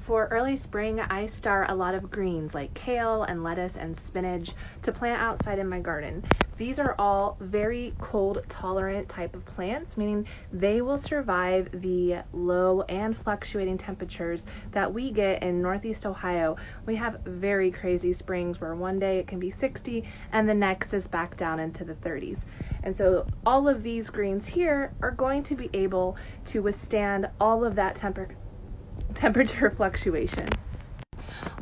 For early spring, I start a lot of greens like kale and lettuce and spinach to plant outside in my garden. These are all very cold tolerant type of plants, meaning they will survive the low and fluctuating temperatures that we get in Northeast Ohio. We have very crazy springs where one day it can be 60 and the next is back down into the 30s. And so all of these greens here are going to be able to withstand all of that temperature fluctuation.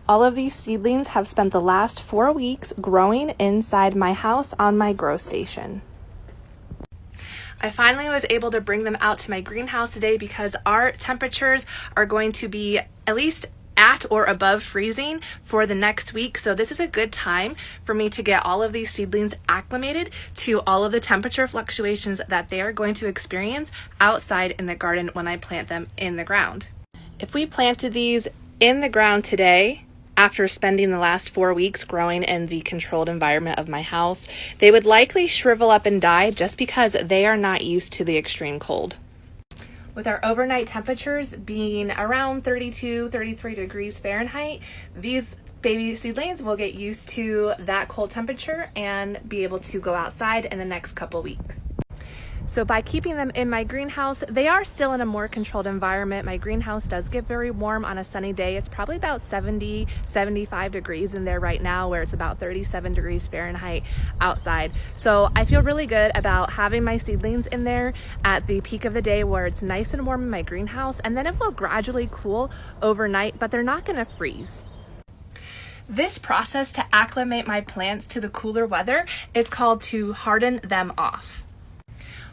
All of these seedlings have spent the last 4 weeks growing inside my house on my grow station. I finally was able to bring them out to my greenhouse today because our temperatures are going to be at least at or above freezing for the next week. So this is a good time for me to get all of these seedlings acclimated to all of the temperature fluctuations that they are going to experience outside in the garden when I plant them in the ground. If we planted these in the ground today, after spending the last 4 weeks growing in the controlled environment of my house, they would likely shrivel up and die just because they are not used to the extreme cold. With our overnight temperatures being around 32, 33 degrees Fahrenheit, these baby seedlings will get used to that cold temperature and be able to go outside in the next couple weeks. So by keeping them in my greenhouse, they are still in a more controlled environment. My greenhouse does get very warm on a sunny day. It's probably about 70, 75 degrees in there right now, where it's about 37 degrees Fahrenheit outside. So I feel really good about having my seedlings in there at the peak of the day where it's nice and warm in my greenhouse, and then it will gradually cool overnight, but they're not gonna freeze. This process to acclimate my plants to the cooler weather is called to harden them off.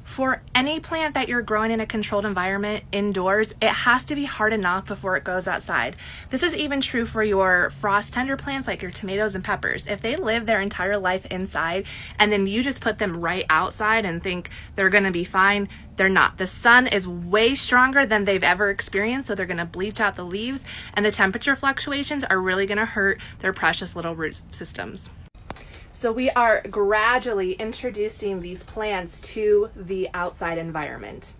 For any plant that you're growing in a controlled environment indoors, it has to be hardened off before it goes outside. This is even true for your frost tender plants like your tomatoes and peppers. If they live their entire life inside and then you just put them right outside and think they're gonna be fine, they're not. The sun is way stronger than they've ever experienced, so they're gonna bleach out the leaves, and the temperature fluctuations are really gonna hurt their precious little root systems. So we are gradually introducing these plants to the outside environment.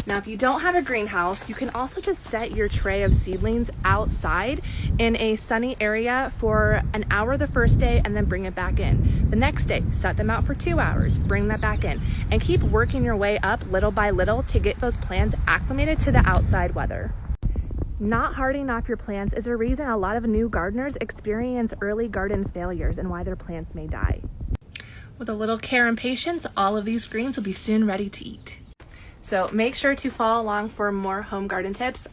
Now, if you don't have a greenhouse, you can also just set your tray of seedlings outside in a sunny area for an hour the first day and then bring it back in. The next day, set them out for 2 hours, bring that back in, and keep working your way up little by little to get those plants acclimated to the outside weather. Not hardening off your plants is a reason a lot of new gardeners experience early garden failures and why their plants may die. With a little care and patience, all of these greens will be soon ready to eat. So make sure to follow along for more home garden tips.